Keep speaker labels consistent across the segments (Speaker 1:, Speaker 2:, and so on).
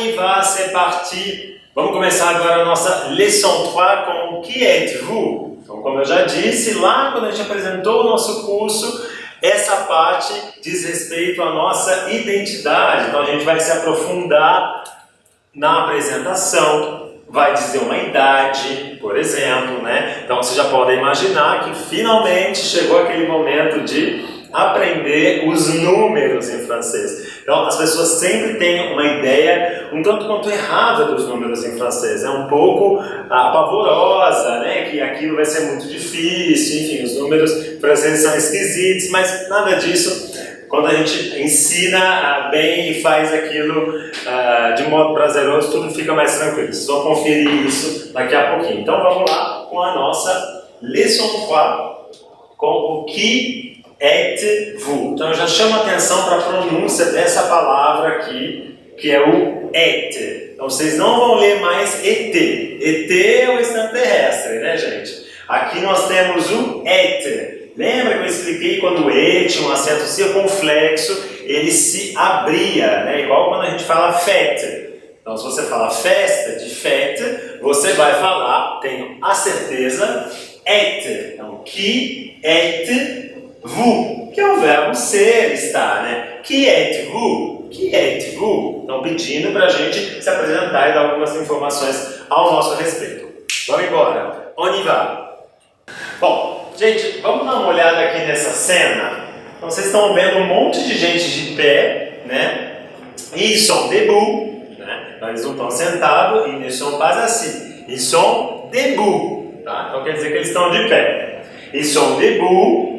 Speaker 1: y va, c'est parti! Vamos começar agora a nossa leção 3 com Qui êtes-vous? Então, como eu já disse, lá quando a gente apresentou o nosso curso, essa parte diz respeito à nossa identidade. Então, a gente vai se aprofundar na apresentação, vai dizer uma idade, por exemplo, né? Então, vocês já podem imaginar que finalmente chegou aquele momento de aprender os números em francês. Então, as pessoas sempre têm uma ideia um tanto quanto errada dos números em francês. É um pouco apavorosa, né? Que aquilo vai ser muito difícil, enfim, os números franceses são esquisitos, mas nada disso. Quando a gente ensina bem e faz aquilo de modo prazeroso, tudo fica mais tranquilo. Vocês vão conferir isso daqui a pouquinho. Então, vamos lá com a nossa leção 3, com o Qui êtes-vous. Então, eu já chamo a atenção para a pronúncia dessa palavra aqui, que é o et. Então, vocês não vão ler mais ET. ET é o extraterrestre, né, gente? Aqui nós temos o et. Lembra que eu expliquei quando o E tinha um acento circunflexo, ele se abria, né? Igual quando a gente fala fête. Então, se você fala festa, de fête, você vai falar, tenho a certeza, et. Então, qui êtes-vous? Que é o verbo ser, estar, né? Qui êtes-vous? Qui êtes-vous? Então, pedindo para a gente se apresentar e dar algumas informações ao nosso respeito. Vamos embora. On y va. Bom, gente, vamos dar uma olhada aqui nessa cena. Então, vocês estão vendo um monte de gente de pé, né? Ils sont debout, né? Então, eles não estão sentados, ils ne sont pas assis. Ils sont debout, tá? Então, quer dizer que eles estão de pé. Ils sont debout.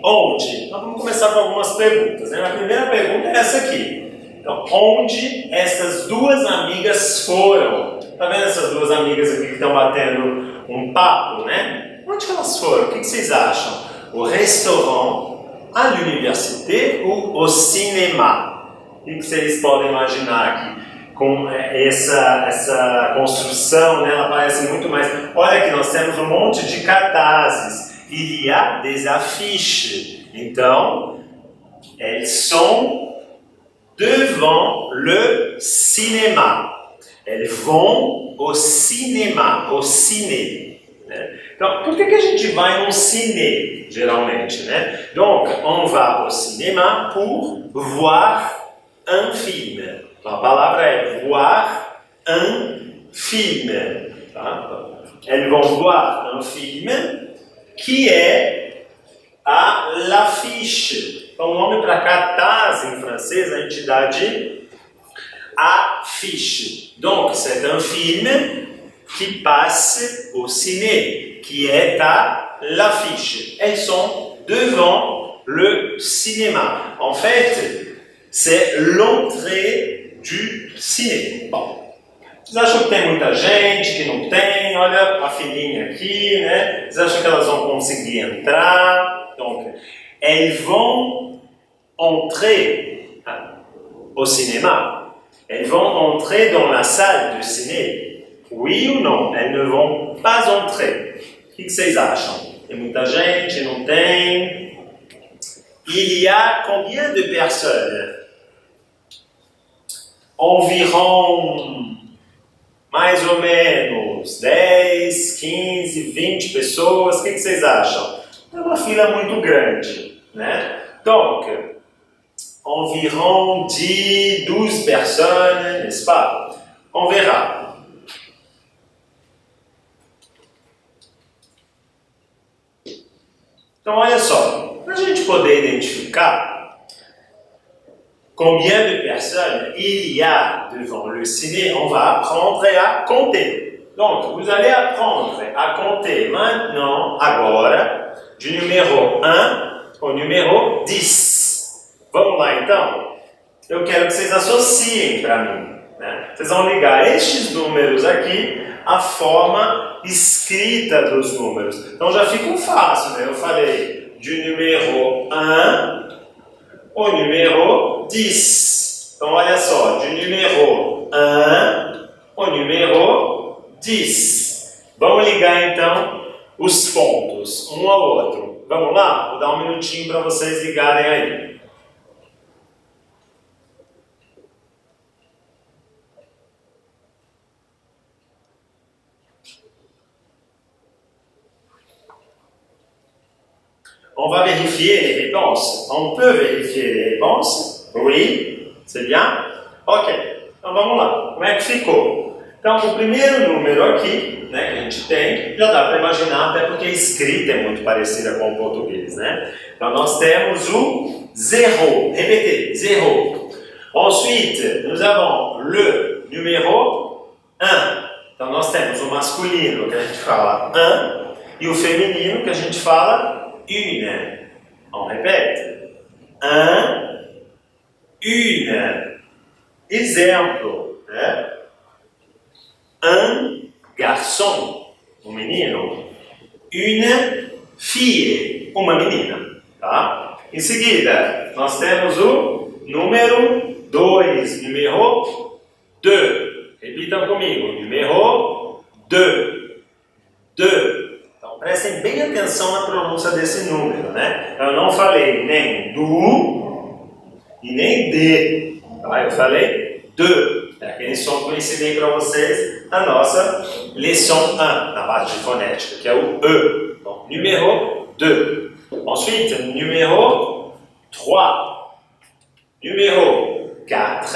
Speaker 1: Onde? Então, vamos começar com algumas perguntas, né? A primeira pergunta é essa aqui. Então, onde essas duas amigas foram? Tá vendo essas duas amigas aqui que estão batendo um papo, né? Onde que elas foram? O que vocês acham? Au restaurant, à l'université ou au cinéma? O que vocês podem imaginar aqui? Com essa construção, né? Ela parece muito mais... Olha aqui, nós temos um monte de cartazes. Il y a des affiches. Então, elles sont devant le cinéma. Elles vont au cinéma, au ciné. Então, por que a gente vai no ciné, geralmente, né? Donc, on va au cinéma pour voir un film. Então, a palavra é voir un film. Tá? Elles vont voir un film que é a l'affiche. Então, o nome para cartaz em francês a gente dá de affiche. Donc, c'est un film qui passe au ciné, qui est à l'affiche. Elles sont devant le cinéma. En fait, c'est l'entrée du ciné. Bom. Vocês acham que tem muita gente, que não tem? Olha a filhinha aqui, né? Vocês acham que elas vão conseguir entrar? Donc, elles vont entrer au cinéma. Elles vont entrer dans la salle de ciné. Oui ou não? Elles ne vont pas entrer. O que vocês acham? Tem muita gente, não tem? Il y a combien de personnes? Environ... mais ou menos 10, 15, 20 pessoas. O que vocês acham? É uma fila muito grande, né? Donc, environ 10, 12 personnes, n'est-ce pas? On verra. Então, olha só, para a gente poder identificar combien de personnes il y a devant le ciné, on va apprendre à compter. Donc, vous allez apprendre à compter maintenant, agora, du numéro 1 au numéro 10. Vamos lá, então? Eu quero que vocês associem para mim, né? Vocês vão ligar estes números aqui à forma escrita dos números. Então, já fica fácil, né? Eu falei du numéro 1 au numéro 10. Então, olha só, du numéro 1 au numéro 10. Vamos ligar, então, os pontos, um ao outro. Vamos lá? Vou dar um minutinho para vocês ligarem aí. on va vérifier les réponses. On peut vérifier les réponses? Oui, c'est bien? Ok, então vamos lá. Como é que ficou? Então, o primeiro número aqui, né, que a gente tem, já dá para imaginar, até porque a escrita é muito parecida com o português, né? Então, nós temos o 0. Répétez, 0. Ensuite, nous avons le numéro 1. Então, nós temos o masculino, que a gente fala 1, e o feminino, que a gente fala une. On répète. 1, une. Exemplo, né? Un garçom, menino. Une fille, uma menina. Tá? Em seguida, nós temos o número 2, número 2. Repitam comigo, número 2. 2. Então, prestem bem atenção na pronúncia desse número, né? Eu não falei nem do e nem de. Tá? Eu falei de. É aquele som que eu ensinei para vocês na nossa lição 1, na parte de fonética, que é o E. Bom, número 2. Ensuite, número 3. Número 4.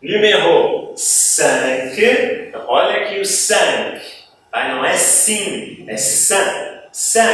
Speaker 1: Número 5. Então, olha aqui o 5. Tá? Não é sim, é 5. 5.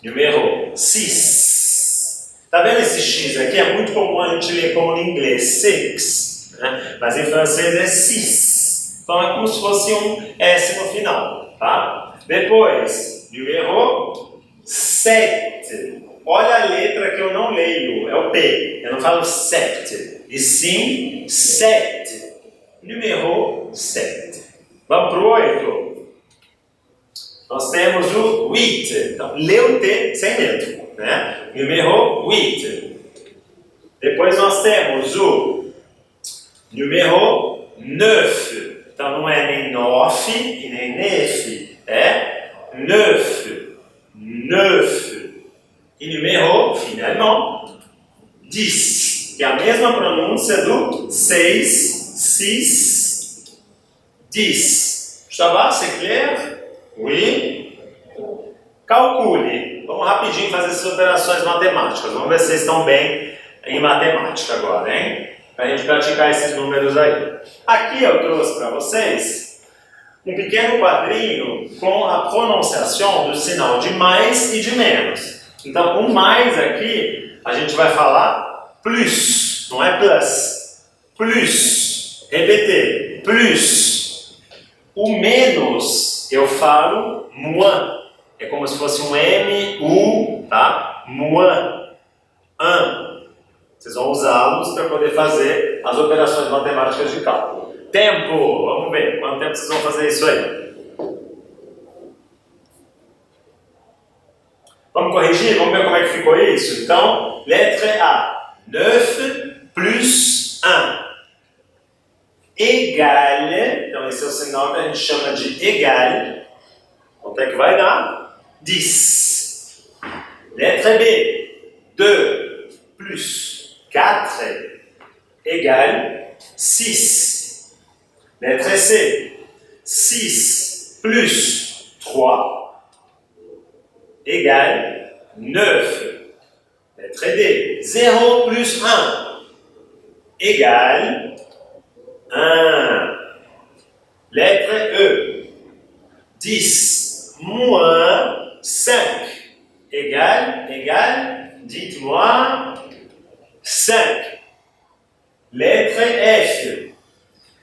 Speaker 1: Número 6. Tá vendo esse X aqui? É muito comum a gente ler como em inglês, 6. Né? Mas em francês é 6. Então é como se fosse um S no final. Tá? Depois, número 7. Olha a letra que eu não leio, é o P. Eu não falo 7, e sim 7. Número 7. Vamos para o 8. Nós temos o 8. Então, lê o T sem medo. Né? Número 8. Depois nós temos o número 9. Então não é nem 9 e nem 9. É 9. 9. E número, finalement, 10. Que é a mesma pronúncia do 6, 6, 10. Ça va? C'est clair? Oui? Calcule. Vamos rapidinho fazer essas operações matemáticas. Vamos ver se vocês estão bem em matemática agora, hein? Para a gente praticar esses números aí. Aqui eu trouxe para vocês um pequeno quadrinho com a pronunciação do sinal de mais e de menos. Então, o mais aqui, a gente vai falar plus, não é plus. Plus. Répétez. Plus. O menos, eu falo moins. É como se fosse um M, U, tá? Moins. Un. Vocês vão usá-los para poder fazer as operações matemáticas de cálculo. Tempo. Vamos ver quanto tempo vocês vão fazer isso aí. Vamos corrigir? Vamos ver como é que ficou isso? Então, letra A. 9 plus 1. Égale. Então, esse é o sinal que a gente chama de égale. Quanto é que vai dar? 10. Letra B. 2 plus 4 égale 6. Letra C. 6 plus 3 égale 9. Lettre D. 0 plus 1 égale 1. Lettre E. 10 moins 5 égale, dites-moi, 5. Lettre F.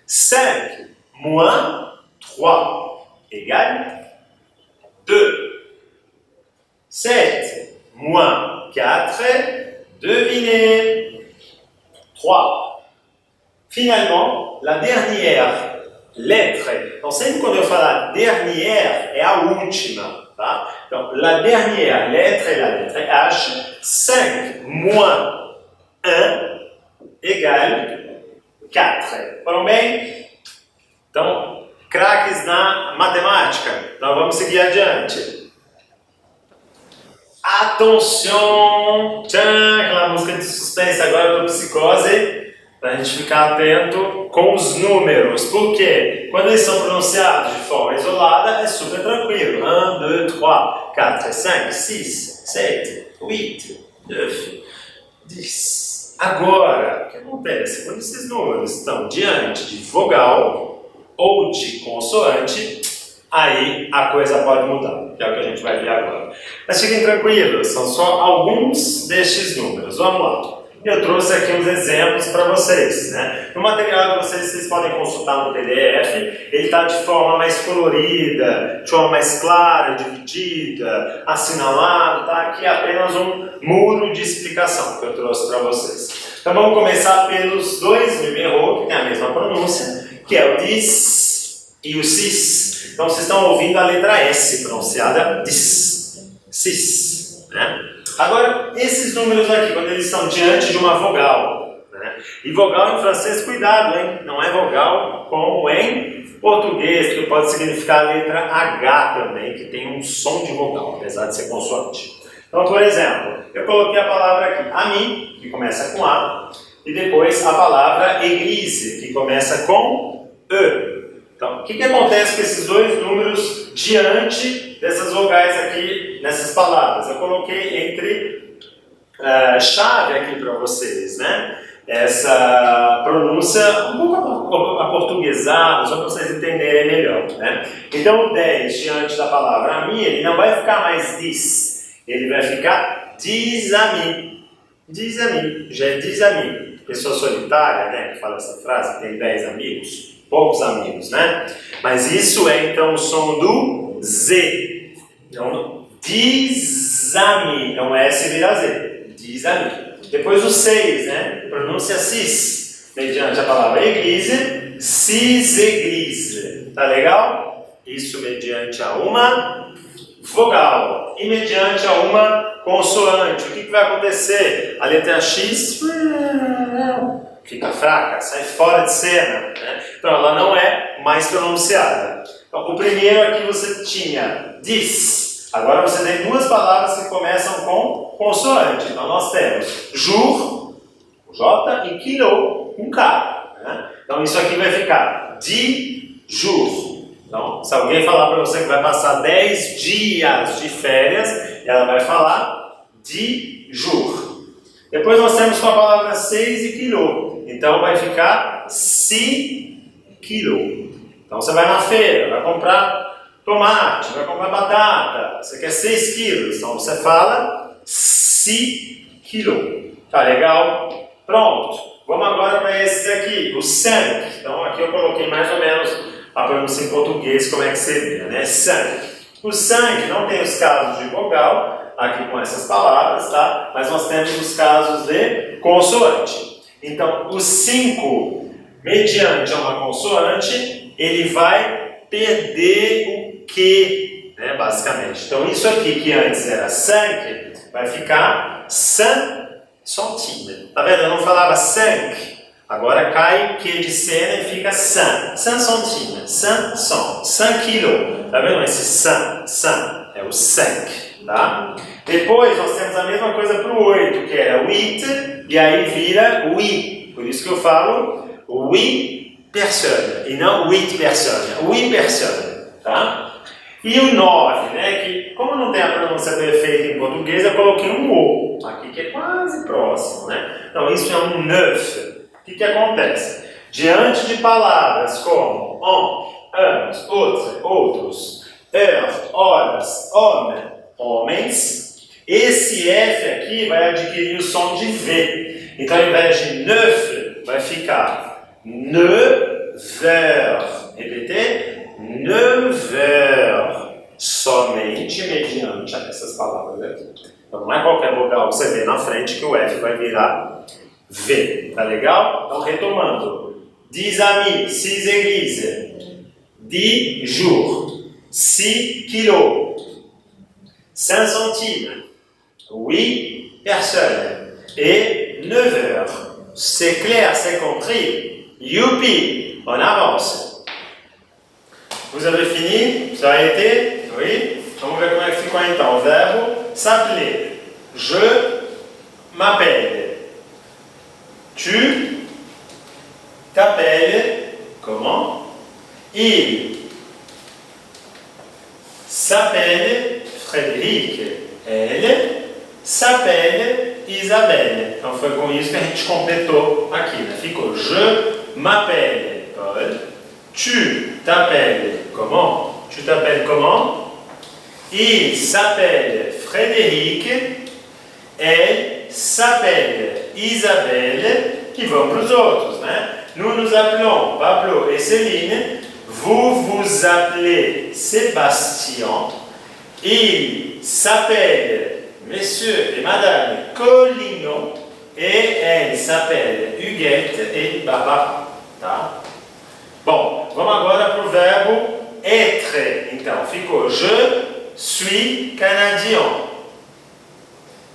Speaker 1: 5 moins 3 égale 2. 7 moins 4, devinez. 3. Finalement, la dernière lettre. Então, sempre quando eu falar dernière, é a última. Tá? Então, la dernière lettre é a letra H. 5 moins 1 égale 4. Foram bem? Então, craques na matemática. Então, vamos seguir adiante. Atenção! Tchan! Aquela música de suspense agora do Psicose. para a gente ficar atento com os números. Por quê? Quando eles são pronunciados de forma isolada, é super tranquilo. 1, 2, 3, 4, 5, 6, 7, 8, 9, 10. Agora, o que acontece? Quando esses números estão diante de vogal ou de consoante, aí a coisa pode mudar, que é o que a gente vai ver agora. Mas fiquem tranquilos, são só alguns destes números. Vamos lá. Eu trouxe aqui uns exemplos para vocês, né? No material de vocês podem consultar no PDF, ele está de forma mais colorida, de forma mais clara, dividida, assinalado, tá? Aqui é apenas um muro de explicação que eu trouxe para vocês. Então vamos começar pelos dois que tem a mesma pronúncia, que é o dis e o cis. Então vocês estão ouvindo a letra S pronunciada dis, cis, né? Agora, esses números aqui, quando eles estão diante de uma vogal, né? E vogal em francês, cuidado, hein? Não é vogal como em português, que pode significar a letra H também, que tem um som de vogal, apesar de ser consoante. Então, por exemplo, eu coloquei a palavra aqui, ami, que começa com A, e depois a palavra église, que começa com E. Então, o que acontece com esses dois números diante dessas vogais aqui, nessas palavras? Eu coloquei entre chave aqui para vocês, né? Essa pronúncia um pouco aportuguesada, só para vocês entenderem melhor, né? Então, o 10 diante da palavra ami, ele não vai ficar mais dis, ele vai ficar dis-ami. Dis-ami, já é dis-ami. Pessoa solitária, né, que fala essa frase, que tem 10 amigos. Poucos amigos, né? Mas isso é então o som do Z. Então, dis-ami. Então, S vira Z. Dis-ami. Depois o 6, né? Pronúncia cis. Mediante a palavra église, cis-église. Tá legal? Isso mediante a uma vogal. E mediante a uma consoante. O que vai acontecer? A letra X fica fraca, sai fora de cena, né? Então ela não é mais pronunciada. Então, o primeiro aqui você tinha dis. Agora você tem duas palavras que começam com consoante. Então nós temos jour, com J, e kilo, com K, né? Então isso aqui vai ficar di jour. Então, se alguém falar para você que vai passar 10 dias de férias, ela vai falar di jour. Depois nós temos com a palavra 6 e quilo. Então vai ficar si quilo. Então você vai na feira, vai comprar tomate, vai comprar batata. Você quer 6 quilos. Então você fala si quilo. Tá legal? Pronto. Vamos agora para esses aqui, o 5. Então aqui eu coloquei mais ou menos a pronúncia em português, como é que seria, né? 5. O 5 não tem os casos de vogal, aqui com essas palavras, tá? Mas nós temos os casos de consoante. Então, o 5, mediante uma consoante, ele vai perder o que, né, basicamente. Então, isso aqui que antes era 5, vai ficar 5 centímetros. Tá vendo? Eu não falava 5. Agora cai o que de cena e fica 100. 100 centímetros. 100 quilos. Tá vendo? Esse 100 é o 5. Tá? Depois nós temos a mesma coisa para o 8, que era 8, e aí vira oui. Por isso que eu falo oui personne, e não 8 personnes. Oui personne. Tá? E o 9, né, que como não tem a pronúncia perfeita em português, eu coloquei um O, aqui que é quase próximo. Né? Então isso é um 9. O que acontece? Diante de palavras como anos, outros, horas, homens, esse F aqui vai adquirir o som de V. Então, ao invés de neuf, vai ficar neuf. Repetez, neuf. Somente mediante essas palavras aqui. Então, não é qualquer vogal que você vê na frente que o F vai virar V. Tá legal? Então, retomando. 10 amis, 6 églises, 10 jours, 6 kilos, 5 centimes, 8 personnes et 9 heures. C'est clair, c'est compris. Youpi, on avance. Vous avez fini? Ça a été? Oui? Vamos ver como é que ficou então. O verbo s'appeler. Je m'appelle. Tu Il s'appelle Frederic. Elle s'appelle Isabelle. Então foi com isso que a gente completou aqui, né? Ficou je m'appelle Paul. Tu t'appelles comment? Tu t'appelles comment? Il s'appelle Frédéric. Elle s'appelle Isabelle. Qui vont para os outros, né? Nous nous appelons Pablo et Céline. Vous vous appelez Sébastien. Il s'appelle Monsieur et Madame Collignon. Et elle s'appelle Huguette et Baba. Tá? Bom, vamos agora para o verbo être. Então, ficou je suis canadien.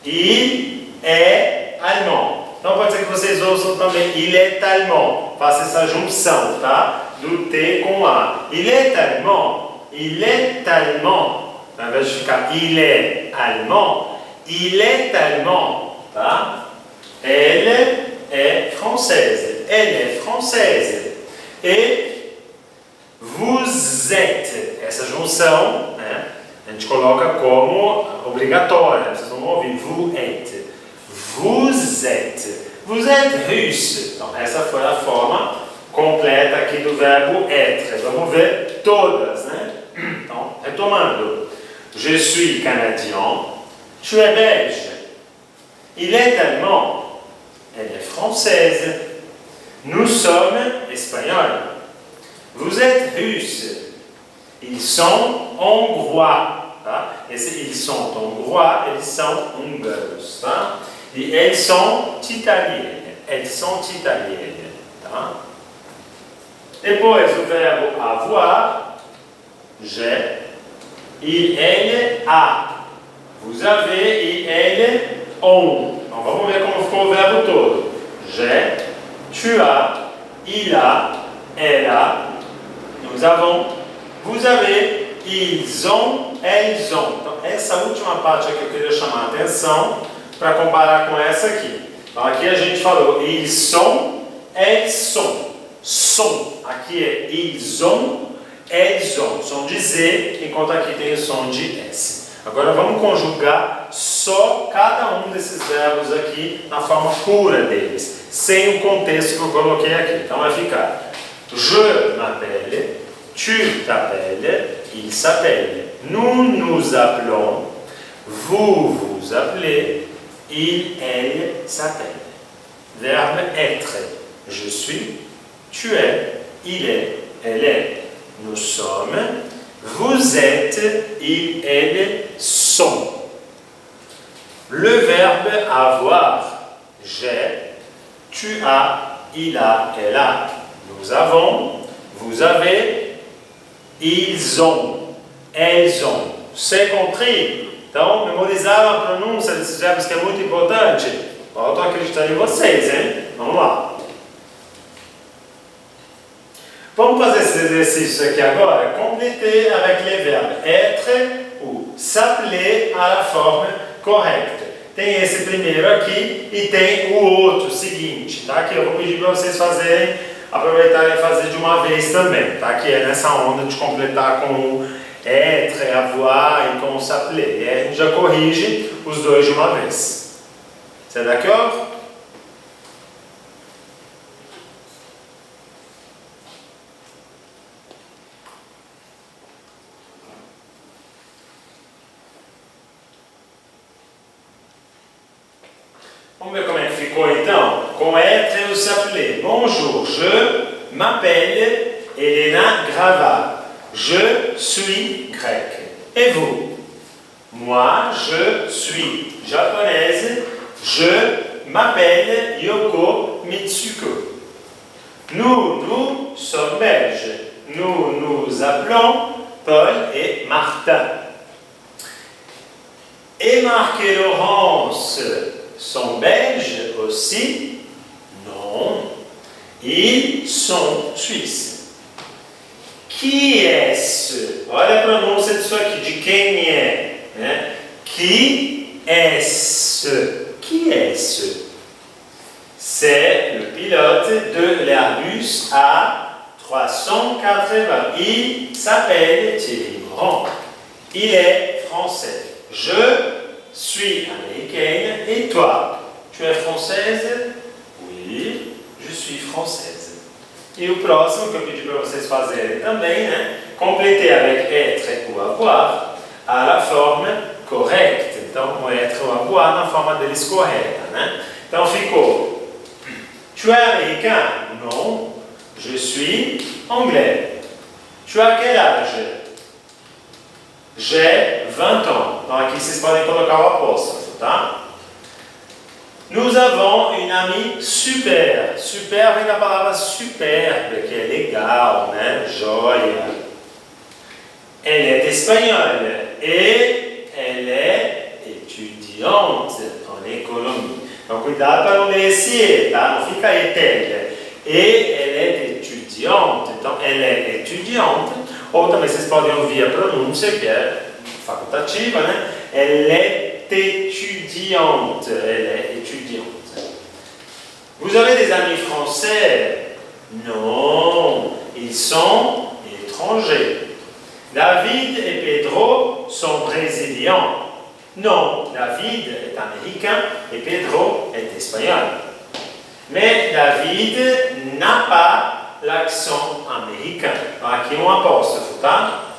Speaker 1: Il est allemand. Então, pode ser que vocês ouçam também il est allemand. Faça essa junção, tá? Do T com A. Il est allemand. Il est allemand. Ao invés de ficar il est allemand, il est allemand. Tá? Elle est française. Elle est française. E vous êtes. Essa junção, né, a gente coloca como obrigatória. Vocês vão ouvir. Vous êtes. Vous êtes. Vous êtes russe. Então, essa foi a forma completa aqui do verbo être. Vamos ver todas, né? Então, retomando. Je suis canadien. Tu es belge. Il est allemand. Elle est française. Nous sommes espagnols. Vous êtes russe. Ils sont hongrois. Tá? Ils sont hongrois, eles são húngaros. Tá? E elles sont italiennes. Elles sont italiennes. Tá? Depois o verbo avoir. J'ai. Il, elle, a. Vous avez, il, elle, ont. Então vamos ver como ficou o verbo todo. J'ai. Tu as, il a, elle a, nous avons, vous avez, ils ont, elles ont. Então, essa última parte aqui eu queria chamar a atenção para comparar com essa aqui. Então, aqui a gente falou, ils sont, elles sont. Som. Aqui é ils ont, elles ont. Som de Z, enquanto aqui tem o som de S. Agora vamos conjugar só cada um desses verbos aqui na forma pura deles, sem o contexto que eu coloquei aqui. Então vai ficar je m'appelle, tu t'appelles, il s'appelle, nous nous appelons, vous vous appelez, il, elle s'appelle. Verbe être. Je suis, tu es, il est, elle est. Nous sommes, vous êtes, ils, elles sont. Le verbe avoir. J'ai, tu as, il a, elle a. Nous avons, vous avez, ils ont, elles ont. C'est compris? Então, memorizar a pronúncia desses verbos que é muito importante. Eu estou acreditando em vocês, hein? Vamos lá. Vamos fazer esse exercício aqui agora. Compléter avec les verbes être ou s'appeler à la forme correcte. Tem esse primeiro aqui e tem o outro seguinte, tá? Que eu vou pedir para vocês fazerem, aproveitarem e fazer de uma vez também, tá? Que é nessa onda de completar com o être, avoir e com o s'appeler. E aí a gente já corrige os dois de uma vez. C'est d'accord? Vamos ver como é que ficou então? Com être et o s'appeler. Bonjour, je m'appelle Elena Grava. Je suis grec. Et vous? Moi, je suis japonaise. Je m'appelle Yoko Mitsuko. Nous sommes belges. Nous nous appelons Paul et Martin. Et Marc et Laurence sont belges aussi? Non. Ils sont suisses. Qui est-ce? Olha a pronúncia disso aqui, de quem é. Né? Qui est-ce? Qui est-ce? C'est le pilote de l'Airbus A380. 380. Il s'appelle Thierry Moron. Il est français. Je suis américaine. Et toi, tu es française? Oui, je suis française. E o próximo que eu pedi para vocês fazerem também, né? Completer avec être ou avoir à la forme correcte. Então, o être ou avoir na forma deles correta, né? Então, ficou: Tu es américain? Non, je suis anglais. Tu as quel âge? J'ai 20 ans. Então, aqui vocês podem colocar o apóstrofo, tá? Nous avons une amie super. Super vem da palavra superbe, que é legal, né? Joia. Elle est espagnole et elle est étudiante en économie. Então, cuidado para não ler esse E, tá? Não fica est-elle. Et elle est étudiante. Então, elle est étudiante. Ou também vocês podem ouvir a pronúncia, que é facultativa, né? Elle est étudiante. Elle est étudiante. Vous avez des amis français? Non, ils sont étrangers. David et Pedro sont brésiliens. Non, David est américain et Pedro est espagnol. Mais David n'a pas l'accent américain. Aqui apóstrofo, tá?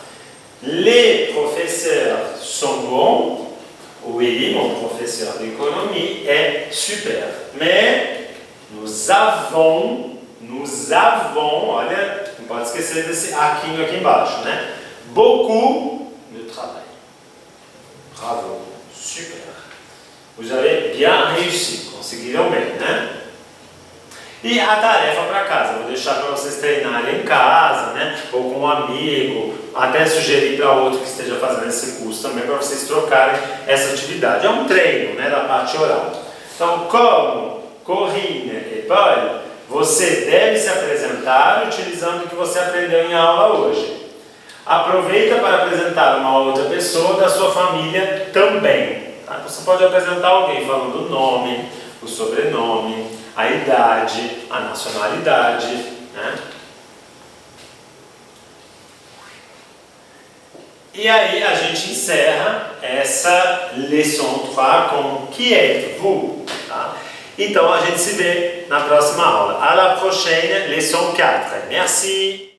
Speaker 1: Les professeurs sont bons. Oui, mon professeur d'économie est super. Mais nous avons, olha, não pode esquecer desse aquinho aqui embaixo, né? Beaucoup de travail. Bravo, super. Vous avez bien réussi, conseguiram bem, né? E a tarefa para casa, vou deixar para vocês treinarem em casa, né? Ou com um amigo, até sugerir para outro que esteja fazendo esse curso também, para vocês trocarem essa atividade. É um treino, né, da parte oral. Então, como Corinne e Paul, você deve se apresentar utilizando o que você aprendeu em aula hoje. Aproveita para apresentar uma outra pessoa da sua família também. Tá? Você pode apresentar alguém falando o nome, o sobrenome, a idade, a nacionalidade, né? E aí a gente encerra essa leçon 3 com qui êtes-vous? Tá? Então a gente se vê na próxima aula. À la prochaine, leçon 4. Merci!